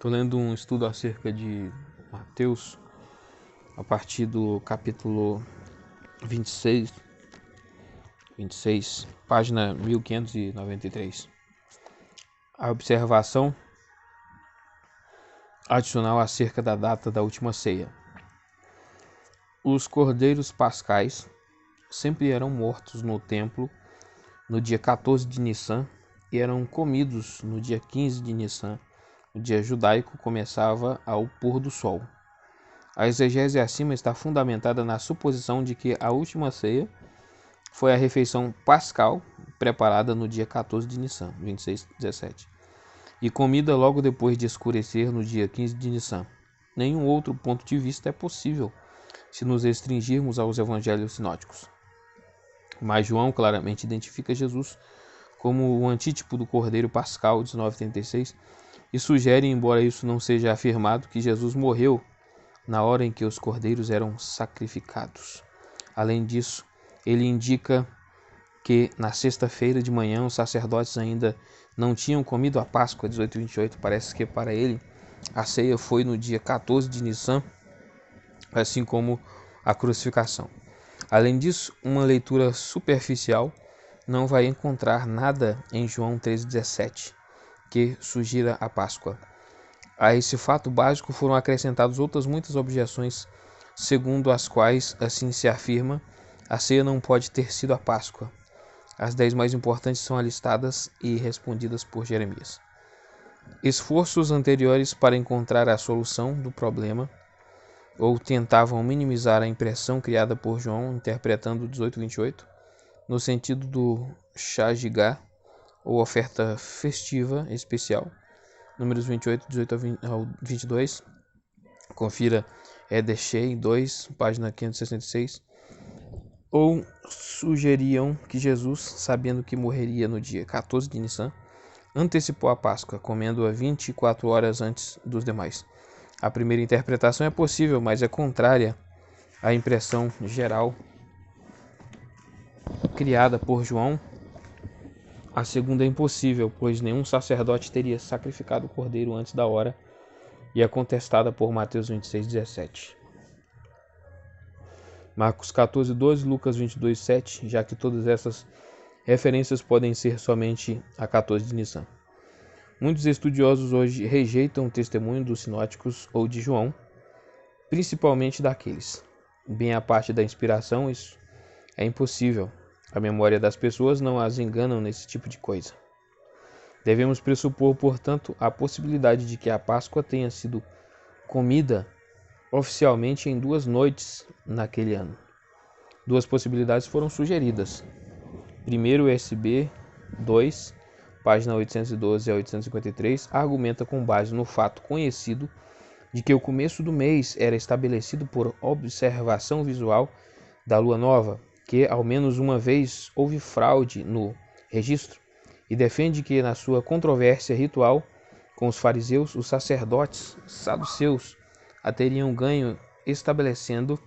Estou lendo um estudo acerca de Mateus, a partir do capítulo 26, página 1593. A observação adicional acerca da data da última ceia. Os cordeiros pascais sempre eram mortos no templo no dia 14 de Nissan e eram comidos no dia 15 de Nissan. O dia judaico começava ao pôr do sol. A exegese acima está fundamentada na suposição de que a última ceia foi a refeição pascal preparada no dia 14 de Nissan, 26:17, e comida logo depois de escurecer no dia 15 de Nissan. Nenhum outro ponto de vista é possível se nos restringirmos aos evangelhos sinóticos. Mas João claramente identifica Jesus como o antítipo do Cordeiro Pascal, 19:36, e sugere, embora isso não seja afirmado, que Jesus morreu na hora em que os cordeiros eram sacrificados. Além disso, ele indica que na sexta-feira de manhã os sacerdotes ainda não tinham comido a Páscoa, 18:28. Parece que para ele a ceia foi no dia 14 de Nissan, assim como a crucificação. Além disso, uma leitura superficial não vai encontrar nada em João 13:17 que sugira a Páscoa. A esse fato básico foram acrescentadas outras muitas objeções, segundo as quais, assim se afirma, a ceia não pode ter sido a Páscoa. As 10 mais importantes são alistadas e respondidas por Jeremias. Esforços anteriores para encontrar a solução do problema ou tentavam minimizar a impressão criada por João interpretando 18:28 no sentido do Shagigah, ou oferta festiva especial, números 28, 18 ao 22, confira Edeshei 2, página 566, ou sugeriam que Jesus, sabendo que morreria no dia 14 de Nissan, antecipou a Páscoa, comendo-a 24 horas antes dos demais. A primeira interpretação é possível, mas é contrária à impressão geral criada por João. A segunda é impossível, pois nenhum sacerdote teria sacrificado o cordeiro antes da hora, e é contestada por Mateus 26:17. Marcos 14:12, Lucas 22:7, já que todas essas referências podem ser somente a 14 de Nissan. Muitos estudiosos hoje rejeitam o testemunho dos sinóticos ou de João, principalmente daqueles. Bem a parte da inspiração, isso é impossível. A memória das pessoas não as engana nesse tipo de coisa. Devemos pressupor, portanto, a possibilidade de que a Páscoa tenha sido comida oficialmente em 2 noites naquele ano. 2 possibilidades foram sugeridas. Primeiro, o SB 2, página 812 a 853, argumenta com base no fato conhecido de que o começo do mês era estabelecido por observação visual da lua nova, que ao menos uma vez houve fraude no registro, e defende que na sua controvérsia ritual com os fariseus, os sacerdotes saduceus a teriam ganho estabelecendo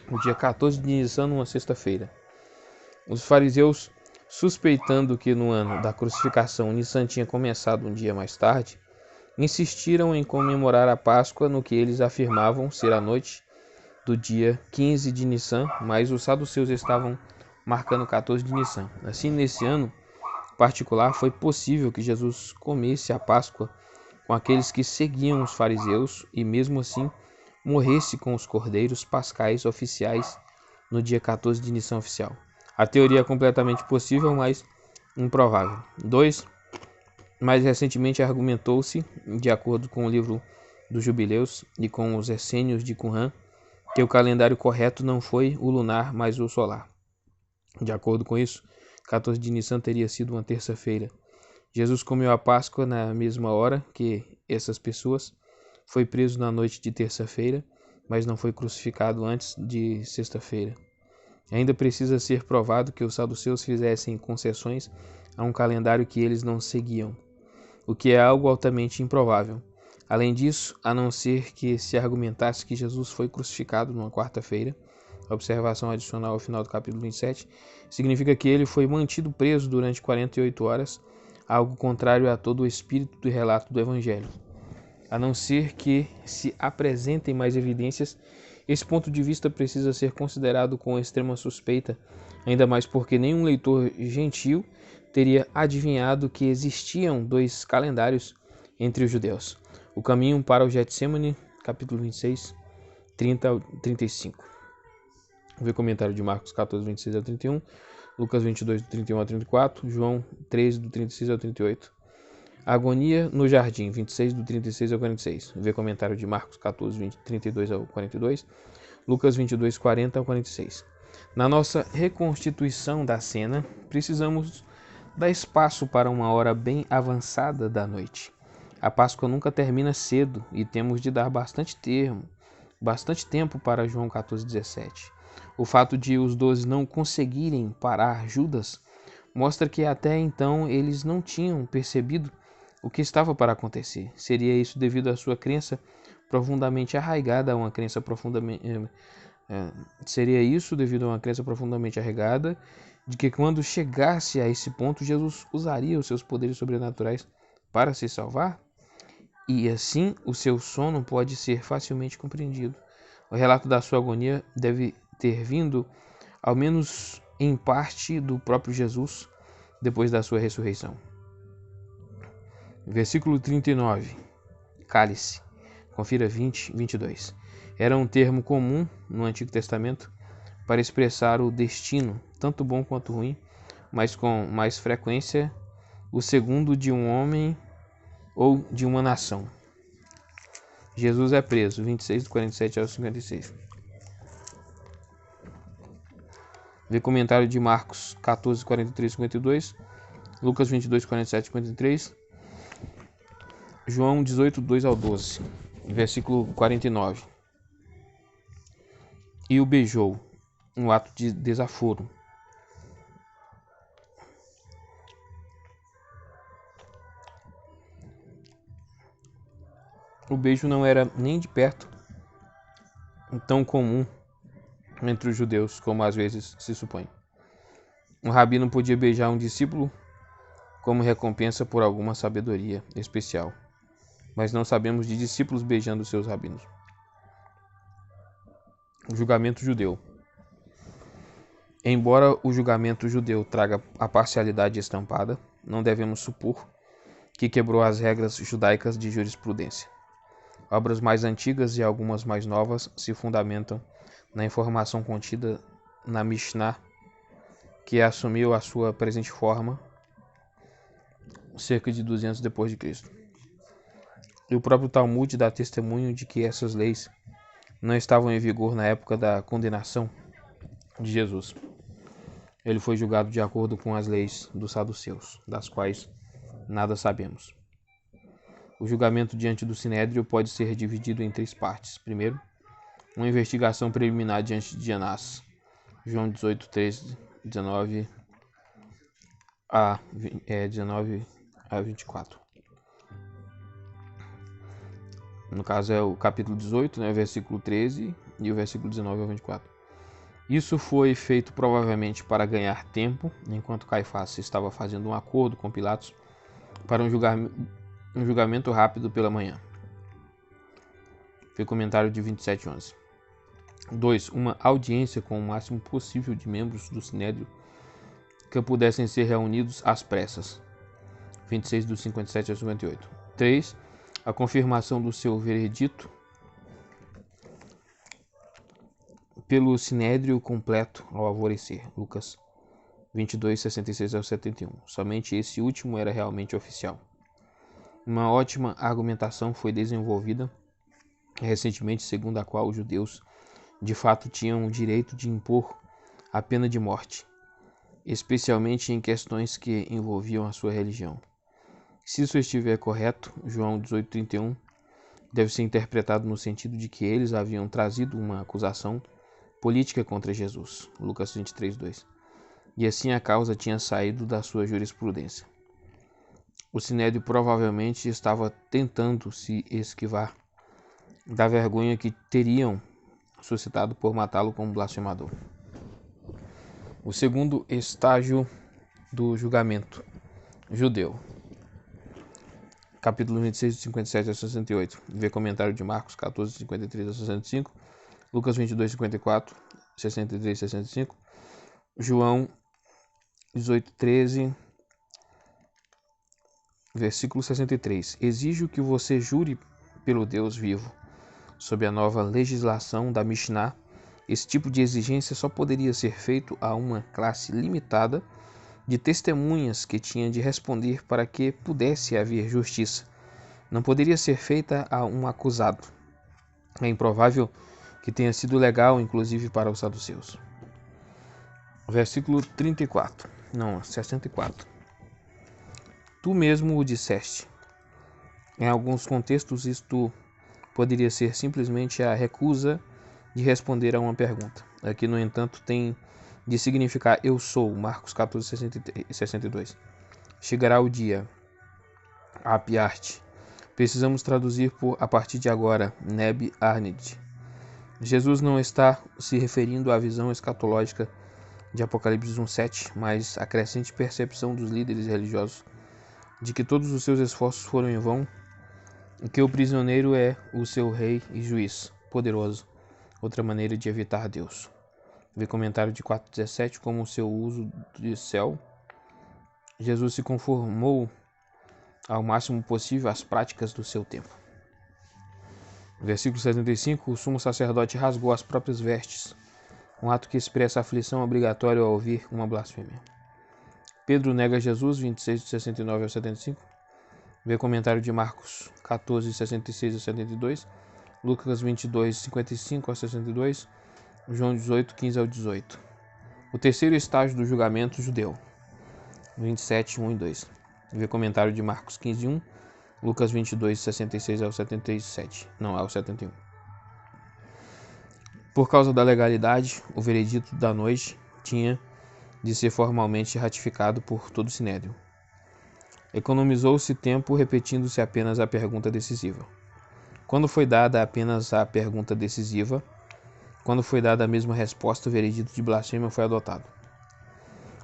o dia 14 de Nissan numa sexta-feira. Os fariseus, suspeitando que no ano da crucificação Nissan tinha começado um dia mais tarde, insistiram em comemorar a Páscoa no que eles afirmavam ser a noite do dia 15 de Nissan, mas os saduceus estavam marcando 14 de Nissan. Assim, nesse ano particular, foi possível que Jesus comesse a Páscoa com aqueles que seguiam os fariseus e, mesmo assim, morresse com os cordeiros pascais oficiais no dia 14 de Nissan oficial. A teoria é completamente possível, mas improvável. 2. Mais recentemente argumentou-se, de acordo com o livro dos Jubileus e com os essênios de Qumran, que o calendário correto não foi o lunar, mas o solar. De acordo com isso, 14 de Nissan teria sido uma terça-feira. Jesus comeu a Páscoa na mesma hora que essas pessoas, foi preso na noite de terça-feira, mas não foi crucificado antes de sexta-feira. Ainda precisa ser provado que os saduceus fizessem concessões a um calendário que eles não seguiam, o que é algo altamente improvável. Além disso, a não ser que se argumentasse que Jesus foi crucificado numa quarta-feira, observação adicional ao final do capítulo 27, significa que ele foi mantido preso durante 48 horas, algo contrário a todo o espírito do relato do Evangelho. A não ser que se apresentem mais evidências, esse ponto de vista precisa ser considerado com extrema suspeita, ainda mais porque nenhum leitor gentil teria adivinhado que existiam dois calendários entre os judeus. O caminho para o Getsemane, capítulo 26, 30 ao 35. Vê comentário de Marcos 14, 26 ao 31, Lucas 22, do 31 ao 34, João 13, do 36 ao 38. Agonia no jardim, 26, do 36 ao 46. Vê comentário de Marcos 14, 32 ao 42, Lucas 22, 40 ao 46. Na nossa reconstituição da cena, precisamos dar espaço para uma hora bem avançada da noite. A Páscoa nunca termina cedo e temos de dar bastante tempo para João 14, 17. O fato de os 12 não conseguirem parar Judas mostra que até então eles não tinham percebido o que estava para acontecer. Seria isso devido à sua crença profundamente arraigada, de que quando chegasse a esse ponto, Jesus usaria os seus poderes sobrenaturais para se salvar? E assim, o seu sono pode ser facilmente compreendido. O relato da sua agonia deve ter vindo, ao menos em parte, do próprio Jesus, depois da sua ressurreição. Versículo 39. Cálice. Confira 20, 22. Era um termo comum no Antigo Testamento para expressar o destino, tanto bom quanto ruim, mas com mais frequência o segundo de um homem ou de uma nação. Jesus é preso, 26, do 47 ao 56. Vê comentário de Marcos 14, 43 e 52, Lucas 22, 47 e 53, João 18, 2 ao 12, versículo 49. E o beijou, um ato de desaforo. O beijo não era nem de perto tão comum entre os judeus como às vezes se supõe. Um rabino podia beijar um discípulo como recompensa por alguma sabedoria especial, mas não sabemos de discípulos beijando seus rabinos. O julgamento judeu. Embora o julgamento judeu traga a parcialidade estampada, não devemos supor que quebrou as regras judaicas de jurisprudência. Obras mais antigas e algumas mais novas se fundamentam na informação contida na Mishnah, que assumiu a sua presente forma cerca de 200 depois de Cristo. E o próprio Talmud dá testemunho de que essas leis não estavam em vigor na época da condenação de Jesus. Ele foi julgado de acordo com as leis dos saduceus, das quais nada sabemos. O julgamento diante do Sinédrio pode ser dividido em 3 partes. Primeiro, uma investigação preliminar diante de Anás, João 18, 13, 19 a 24. No caso é o capítulo 18, versículo 13 e o versículo 19 ao 24. Isso foi feito provavelmente para ganhar tempo, enquanto Caifás estava fazendo um acordo com Pilatos para um julgamento rápido pela manhã. Foi comentário de 27:11. 2. Uma audiência com o máximo possível de membros do Sinédrio que pudessem ser reunidos às pressas. 26 do 57 ao 58. 3. A confirmação do seu veredito pelo Sinédrio completo ao alvorecer. Lucas 22, 66 ao 71. Somente esse último era realmente oficial. Uma ótima argumentação foi desenvolvida recentemente, segundo a qual os judeus de fato tinham o direito de impor a pena de morte, especialmente em questões que envolviam a sua religião. Se isso estiver correto, João 18:31 deve ser interpretado no sentido de que eles haviam trazido uma acusação política contra Jesus, Lucas 23:2, e assim a causa tinha saído da sua jurisprudência. O Sinédrio provavelmente estava tentando se esquivar da vergonha que teriam suscitado por matá-lo como blasfemador. O segundo estágio do julgamento judeu. capítulo 26, de 57 a 68. Vê comentário de Marcos 14, 53 a 65. Lucas 22, 54, 63 a 65. João 18, 13, versículo 63. Exijo que você jure pelo Deus vivo. Sob a nova legislação da Mishnah, esse tipo de exigência só poderia ser feito a uma classe limitada de testemunhas que tinha de responder para que pudesse haver justiça. Não poderia ser feita a um acusado. É improvável que tenha sido legal, inclusive para os saduceus. Versículo 64. Tu mesmo o disseste. Em alguns contextos, isto poderia ser simplesmente a recusa de responder a uma pergunta. Aqui, no entanto, tem de significar eu sou, Marcos 14, 62. Chegará o dia, apiar-te. Precisamos traduzir por a partir de agora, Neb Arnid. Jesus não está se referindo à visão escatológica de Apocalipse 1:7, mas à crescente percepção dos líderes religiosos de que todos os seus esforços foram em vão e que o prisioneiro é o seu rei e juiz poderoso, outra maneira de evitar Deus. Vê comentário de 4:17, como o seu uso de céu. Jesus se conformou ao máximo possível às práticas do seu tempo. Versículo 75, o sumo sacerdote rasgou as próprias vestes, um ato que expressa a aflição obrigatória ao ouvir uma blasfêmia. Pedro nega Jesus, 26, de 69 ao 75. Vê comentário de Marcos 14, 66 a 72, Lucas 22, 55 a 62, João 18, 15 ao 18. O terceiro estágio do julgamento judeu, 27, 1 e 2. Vê comentário de Marcos 15, 1, Lucas 22, 66 ao 77. Não, ao 71. Por causa da legalidade, o veredito da noite tinha de ser formalmente ratificado por todo o Sinédrio. Economizou-se tempo repetindo-se apenas a pergunta decisiva. Quando foi dada apenas a pergunta decisiva, quando foi dada a mesma resposta, o veredito de blasfêmia foi adotado.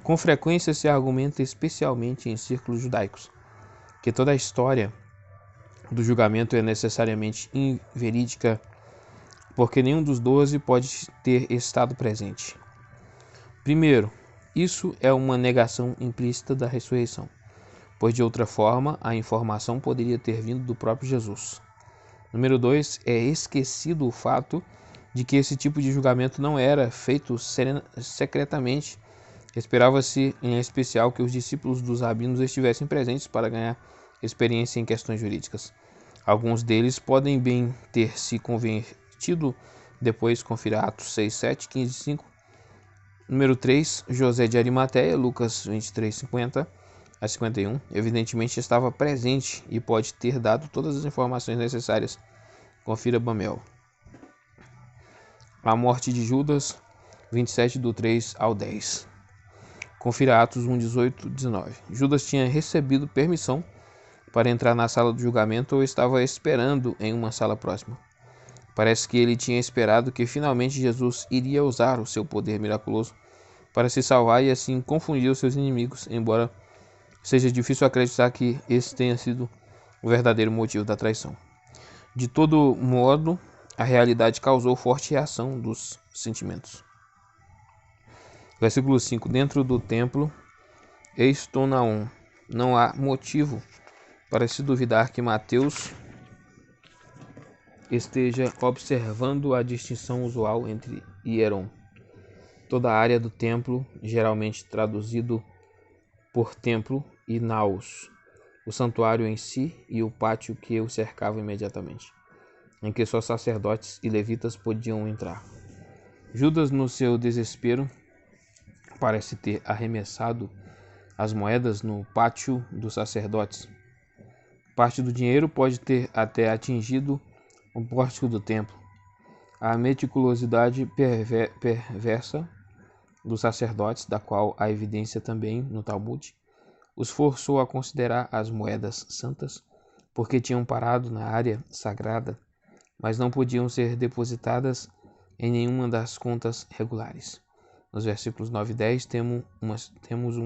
Com frequência se argumenta, especialmente em círculos judaicos, que toda a história do julgamento é necessariamente inverídica, porque nenhum dos 12 pode ter estado presente. Primeiro, isso é uma negação implícita da ressurreição, pois de outra forma a informação poderia ter vindo do próprio Jesus. Número 2, é esquecido o fato de que esse tipo de julgamento não era feito secretamente. Esperava-se, em especial, que os discípulos dos rabinos estivessem presentes para ganhar experiência em questões jurídicas. Alguns deles podem bem ter se convertido depois, confira Atos 6, 7, 15, 5. Número 3, José de Arimateia, Lucas 23, 50 a 51, evidentemente estava presente e pode ter dado todas as informações necessárias. Confira Bamel. A morte de Judas, 27 do 3 ao 10. Confira Atos 1, 18, 19. Judas tinha recebido permissão para entrar na sala do julgamento ou estava esperando em uma sala próxima. Parece que ele tinha esperado que finalmente Jesus iria usar o seu poder miraculoso para se salvar e assim confundir os seus inimigos, embora seja difícil acreditar que esse tenha sido o verdadeiro motivo da traição. De todo modo, a realidade causou forte reação dos sentimentos. Versículo 5. Dentro do templo, Eistonaon. Não há motivo para se duvidar que Mateus esteja observando a distinção usual entre hieron, toda a área do templo, geralmente traduzido por templo, e naos, o santuário em si e o pátio que o cercava imediatamente, em que só sacerdotes e levitas podiam entrar. Judas, no seu desespero, parece ter arremessado as moedas no pátio dos sacerdotes. Parte do dinheiro pode ter até atingido o pórtico do templo. A meticulosidade perversa dos sacerdotes, da qual há evidência também no Talmud, os forçou a considerar as moedas santas, porque tinham parado na área sagrada, mas não podiam ser depositadas em nenhuma das contas regulares. Nos versículos 9 e 10 temos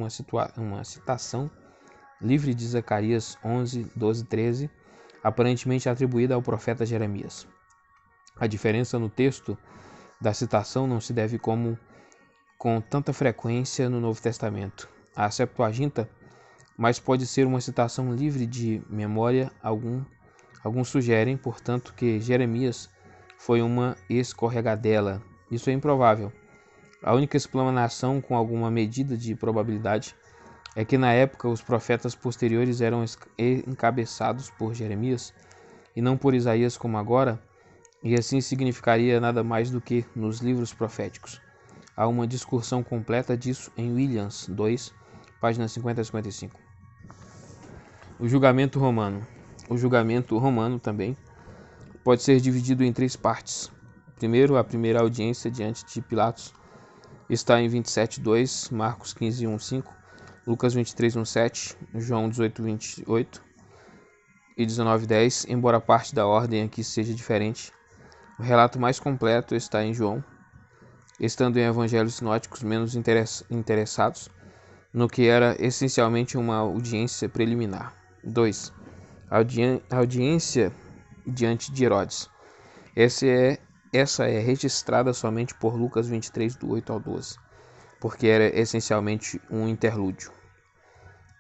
uma citação livre de Zacarias 11, 12, 13, aparentemente atribuída ao profeta Jeremias. A diferença no texto da citação não se deve com tanta frequência no Novo Testamento. A Septuaginta, mas pode ser uma citação livre de memória. Alguns sugerem, portanto, que Jeremias foi uma escorregadela. Isso é improvável. A única explanação com alguma medida de probabilidade é que na época os profetas posteriores eram encabeçados por Jeremias e não por Isaías como agora, e assim significaria nada mais do que nos livros proféticos. Há uma discussão completa disso em Williams 2, páginas 50 a 55. O julgamento romano. O julgamento romano também pode ser dividido em 3 partes. Primeiro, a primeira audiência diante de Pilatos está em 27:2, Marcos 15:1-5, Lucas 23:1-7, João 18:28 e 19:10, embora parte da ordem aqui seja diferente. O relato mais completo está em João, estando em evangelhos sinóticos menos interessados no que era essencialmente uma audiência preliminar. 2. Audiência diante de Herodes. Essa é registrada somente por Lucas 23, do 8 ao 12, porque era essencialmente um interlúdio.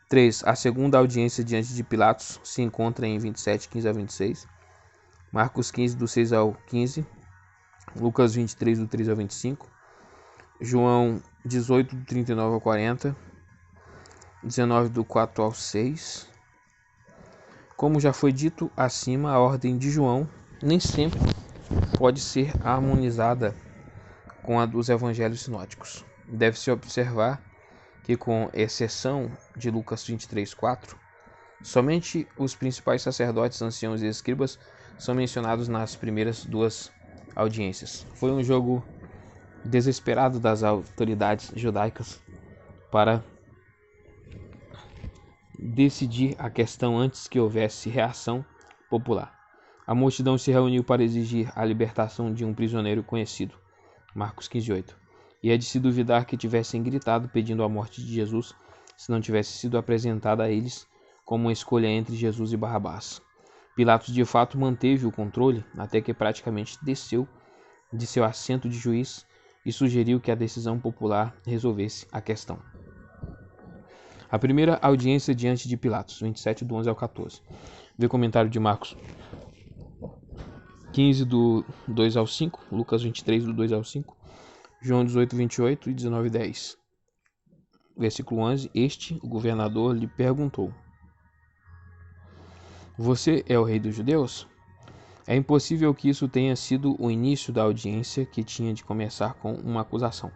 3. A segunda audiência diante de Pilatos se encontra em 27, 15 a 26, Marcos 15, do 6 ao 15, Lucas 23, do 3 ao 25, João 18, do 39 ao 40, 19, do 4 ao 6. Como já foi dito acima, a ordem de João nem sempre pode ser harmonizada com a dos evangelhos sinóticos. Deve-se observar que, com exceção de Lucas 23:4, somente os principais sacerdotes, anciãos e escribas são mencionados nas primeiras 2 audiências. Foi um jogo desesperado das autoridades judaicas para decidir a questão antes que houvesse reação popular. A multidão se reuniu para exigir a libertação de um prisioneiro conhecido, Marcos 15:8, e é de se duvidar que tivessem gritado pedindo a morte de Jesus se não tivesse sido apresentada a eles como uma escolha entre Jesus e Barrabás. Pilatos de fato manteve o controle até que praticamente desceu de seu assento de juiz e sugeriu que a decisão popular resolvesse a questão. A primeira audiência diante de Pilatos, 27, do 11 ao 14. Vê comentário de Marcos 15, do 2 ao 5, Lucas 23, do 2 ao 5, João 18, 28 e 19, 10. Versículo 11. Este, o governador, lhe perguntou: Você é o rei dos judeus? É impossível que isso tenha sido o início da audiência, que tinha de começar com uma acusação.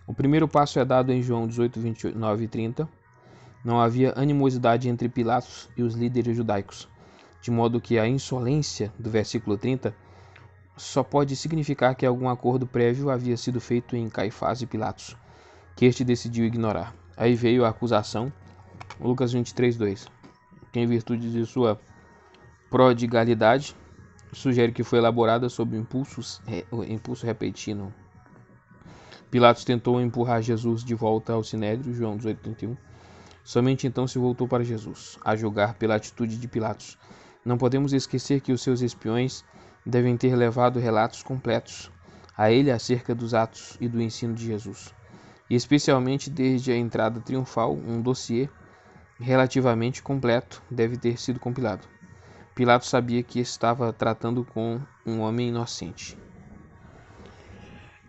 O primeiro passo é dado em João 18, 29 e 30. Não havia animosidade entre Pilatos e os líderes judaicos, de modo que a insolência do versículo 30 só pode significar que algum acordo prévio havia sido feito em Caifás e Pilatos, que este decidiu ignorar. Aí veio a acusação, Lucas 23, 2, que em virtude de sua prodigalidade sugere que foi elaborada sob impulso repentino. Pilatos tentou empurrar Jesus de volta ao sinédrio, João 18, 31. Somente então se voltou para Jesus, a julgar pela atitude de Pilatos. Não podemos esquecer que os seus espiões devem ter levado relatos completos a ele acerca dos atos e do ensino de Jesus, e especialmente desde a entrada triunfal, um dossiê relativamente completo deve ter sido compilado. Pilatos sabia que estava tratando com um homem inocente.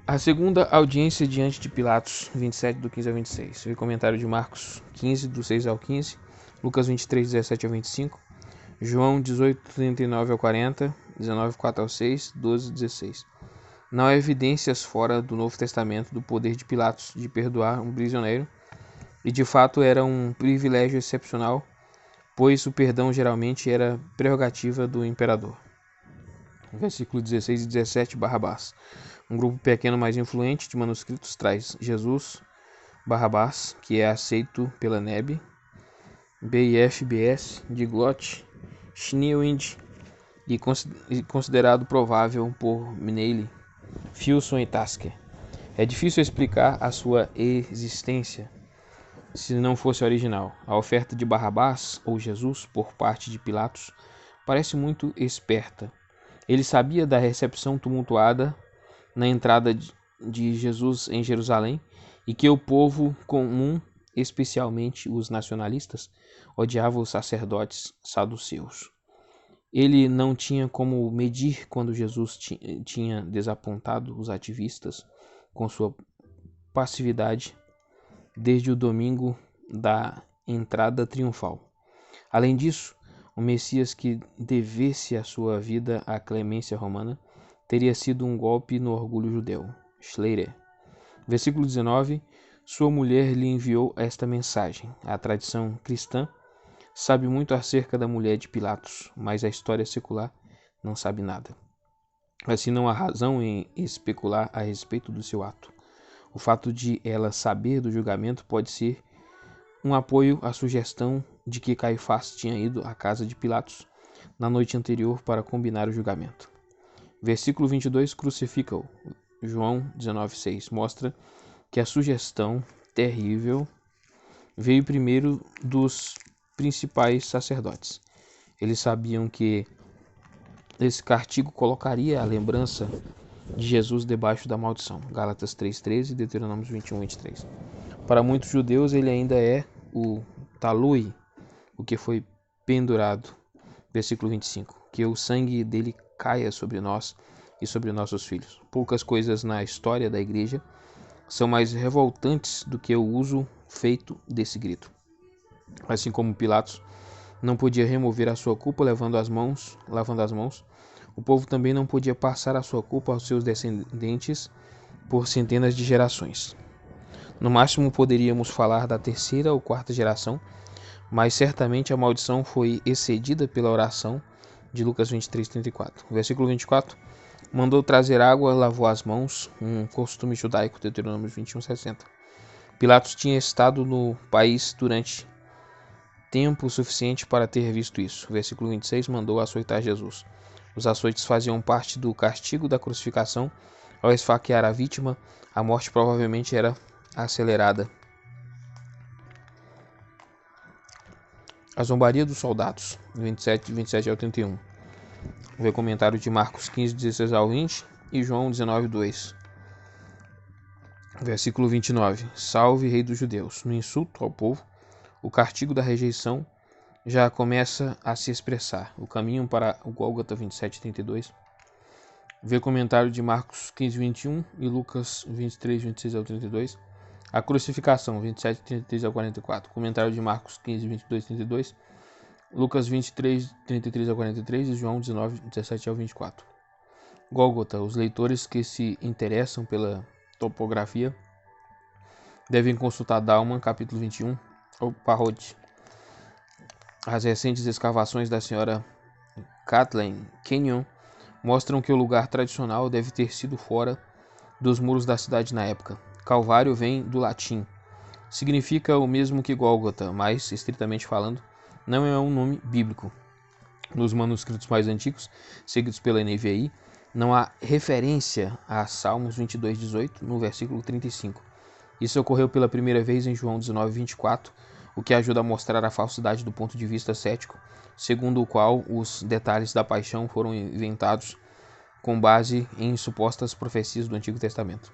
A segunda audiência diante de Pilatos, 27, do 15 ao 26. O comentário de Marcos 15, do 6 ao 15, Lucas 23, 17 ao 25, João 18, 39 ao 40, 19, 4 ao 6, 12, 16. Não há evidências fora do Novo Testamento do poder de Pilatos de perdoar um prisioneiro, e de fato era um privilégio excepcional, pois o perdão geralmente era prerrogativa do imperador. Versículo 16 e 17, Barrabás. Um grupo pequeno mais influente de manuscritos traz Jesus, Barrabás, que é aceito pela NEB, BIFBS, Diglot, Schneewind e considerado provável por Minelli, Filson e Tasker. É difícil explicar a sua existência. se não fosse original. A oferta de Barrabás ou Jesus por parte de Pilatos parece muito esperta. Ele sabia da recepção tumultuada na entrada de Jesus em Jerusalém e que o povo comum, especialmente os nacionalistas, odiava os sacerdotes saduceus. Ele não tinha como medir quando Jesus tinha desapontado os ativistas com sua passividade desde o domingo da entrada triunfal. Além disso, o Messias que devesse a sua vida à clemência romana teria sido um golpe no orgulho judeu. Schleyer. Versículo 19. Sua mulher lhe enviou esta mensagem. A tradição cristã sabe muito acerca da mulher de Pilatos, mas a história secular não sabe nada. Assim, não há razão em especular a respeito do seu ato. O fato de ela saber do julgamento pode ser um apoio à sugestão de que Caifás tinha ido à casa de Pilatos na noite anterior para combinar o julgamento. Versículo 22, crucifica-o. João 19,6 mostra que a sugestão terrível veio primeiro dos principais sacerdotes. Eles sabiam que esse castigo colocaria a lembrança de Jesus debaixo da maldição. Gálatas 3,13 e Deuteronômio 21:23. Para muitos judeus ele ainda é o talui, o que foi pendurado. Versículo 25. Que o sangue dele caia sobre nós e sobre nossos filhos. Poucas coisas na história da igreja são mais revoltantes do que o uso feito desse grito. Assim como Pilatos não podia remover a sua culpa lavando as mãos, o povo também não podia passar a sua culpa aos seus descendentes por centenas de gerações. No máximo poderíamos falar da terceira ou quarta geração, mas certamente a maldição foi excedida pela oração de Lucas 23:34. Versículo 24. Mandou trazer água, lavou as mãos, um costume judaico, Deuteronômio 21:60. Pilatos tinha estado no país durante tempo suficiente para ter visto isso. Versículo 26, mandou açoitar Jesus. Os açoites faziam parte do castigo da crucificação. Ao esfaquear a vítima, a morte provavelmente era acelerada. A zombaria dos soldados, 27 ao 31. Vê comentário de Marcos 15, 16 ao 20 e João 19, 2. Versículo 29. Salve, Rei dos Judeus. No insulto ao povo, o castigo da rejeição já começa a se expressar. O caminho para o Gólgota 27, 32. Vê comentário de Marcos 15, 21 e Lucas 23, 26 ao 32. A crucificação, 27, 33 ao 44. Comentário de Marcos 15, 22, 32. Lucas 23, 33 ao 43 e João 19, 17 ao 24. Gólgota. Os leitores que se interessam pela topografia devem consultar Dalman, capítulo 21, ou Parrot. As recentes escavações da senhora Kathleen Kenyon mostram que o lugar tradicional deve ter sido fora dos muros da cidade na época. Calvário vem do latim. Significa o mesmo que Gólgota, mas, estritamente falando, não é um nome bíblico. Nos manuscritos mais antigos, seguidos pela NVI, não há referência a Salmos 22:18 no versículo 35. Isso ocorreu pela primeira vez em João 19:24, o que ajuda a mostrar a falsidade do ponto de vista cético, segundo o qual os detalhes da paixão foram inventados com base em supostas profecias do Antigo Testamento.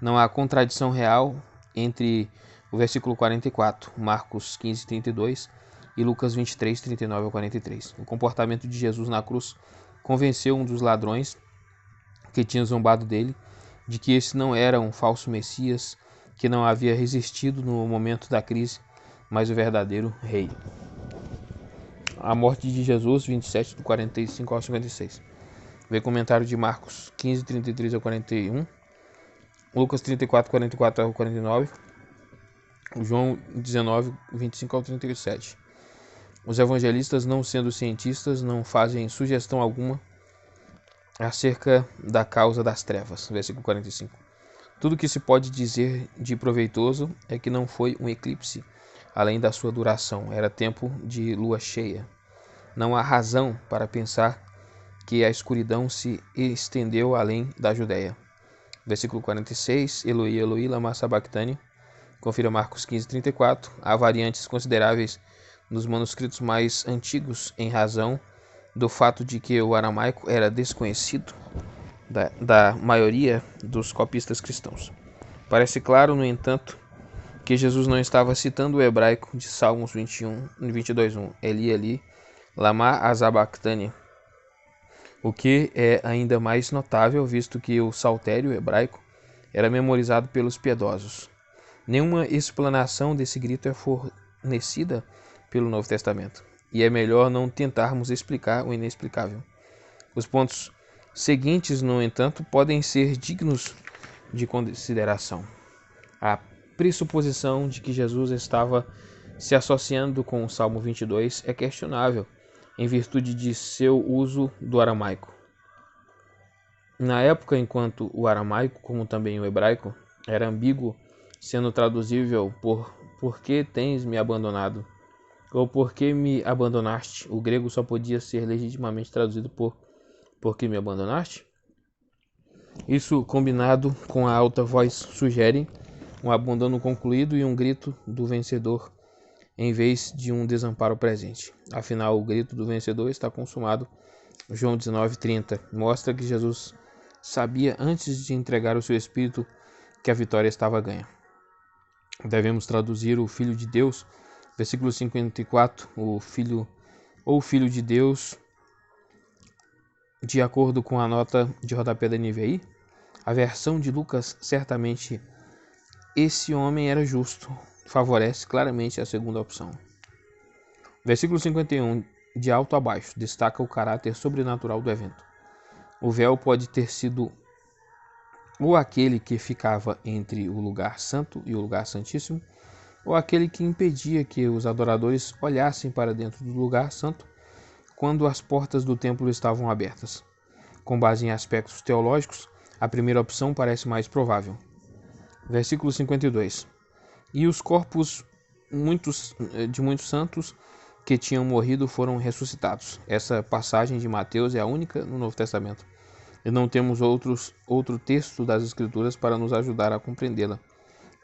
Não há contradição real entre o versículo 44, Marcos 15:32, e Lucas 23, 39 ao 43. O comportamento de Jesus na cruz convenceu um dos ladrões que tinha zombado dele de que esse não era um falso Messias que não havia resistido no momento da crise, mas o verdadeiro rei. A morte de Jesus, 27, do 45 ao 56. Vê comentário de Marcos 15, 33 ao 41, Lucas 34, 44 ao 49, João 19, 25 ao 37. Os evangelistas, não sendo cientistas, não fazem sugestão alguma acerca da causa das trevas. Versículo 45. Tudo que se pode dizer de proveitoso é que não foi um eclipse, além da sua duração. Era tempo de lua cheia. Não há razão para pensar que a escuridão se estendeu além da Judéia. Versículo 46. Eloi, Eloi, lama sabachthani. Confira Marcos 15:34. Há variantes consideráveis nos manuscritos mais antigos em razão do fato de que o aramaico era desconhecido da maioria dos copistas cristãos. Parece claro, no entanto, que Jesus não estava citando o hebraico de Salmos 22:1, Eli, Eli, lama azabactani, o que é ainda mais notável, visto que o saltério hebraico era memorizado pelos piedosos. Nenhuma explanação desse grito é fornecida pelo Novo Testamento, e é melhor não tentarmos explicar o inexplicável. Os pontos seguintes, no entanto, podem ser dignos de consideração. A pressuposição de que Jesus estava se associando com o Salmo 22 é questionável, em virtude de seu uso do aramaico. Na época, enquanto o aramaico, como também o hebraico, era ambíguo, sendo traduzível por que tens me abandonado? Ou por que me abandonaste? O grego só podia ser legitimamente traduzido por que me abandonaste? Isso, combinado com a alta voz, sugere um abandono concluído e um grito do vencedor, em vez de um desamparo presente. Afinal, o grito do vencedor está consumado. João 19:30 mostra que Jesus sabia antes de entregar o seu espírito que a vitória estava ganha. Devemos traduzir o Filho de Deus, versículo 54, o Filho de Deus, de acordo com a nota de rodapé da NVI. A versão de Lucas, certamente, esse homem era justo, favorece claramente a segunda opção. Versículo 51, de alto a baixo, destaca o caráter sobrenatural do evento. O véu pode ter sido ou aquele que ficava entre o lugar santo e o lugar santíssimo, ou aquele que impedia que os adoradores olhassem para dentro do lugar santo quando as portas do templo estavam abertas. Com base em aspectos teológicos, a primeira opção parece mais provável. Versículo 52. E os corpos de muitos santos que tinham morrido foram ressuscitados. Essa passagem de Mateus é a única no Novo Testamento, e não temos outro texto das Escrituras para nos ajudar a compreendê-la.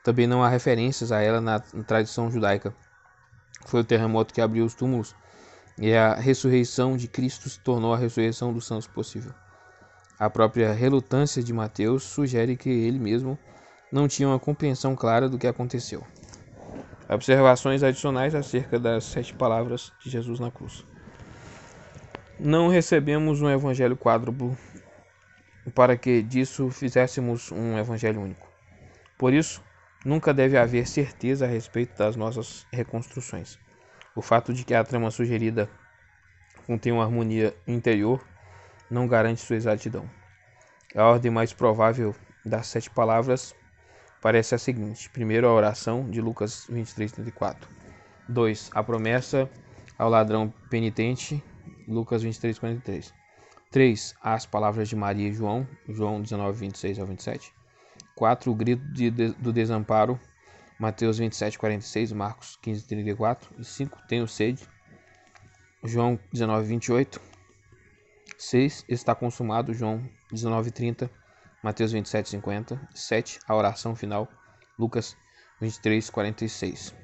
Também não há referências a ela na tradição judaica. Foi o terremoto que abriu os túmulos, e a ressurreição de Cristo se tornou a ressurreição dos santos possível. A própria relutância de Mateus sugere que ele mesmo não tinha uma compreensão clara do que aconteceu. Observações adicionais acerca das 7 palavras de Jesus na cruz. Não recebemos um evangelho quádruplo para que disso fizéssemos um evangelho único. Por isso, nunca deve haver certeza a respeito das nossas reconstruções. O fato de que a trama sugerida contém uma harmonia interior não garante sua exatidão. A ordem mais provável das 7 palavras parece a seguinte: primeiro, a oração de Lucas 23:34. 2. A promessa ao ladrão penitente, Lucas 23:43. 3. As palavras de Maria e João 19:26-27. 4. O grito do desamparo, Mateus 27:46, Marcos 15:34. E 5. Tenho sede, João 19:28. 6. Está consumado, João 19:30, Mateus 27:50. 7. A oração final, Lucas 23:46.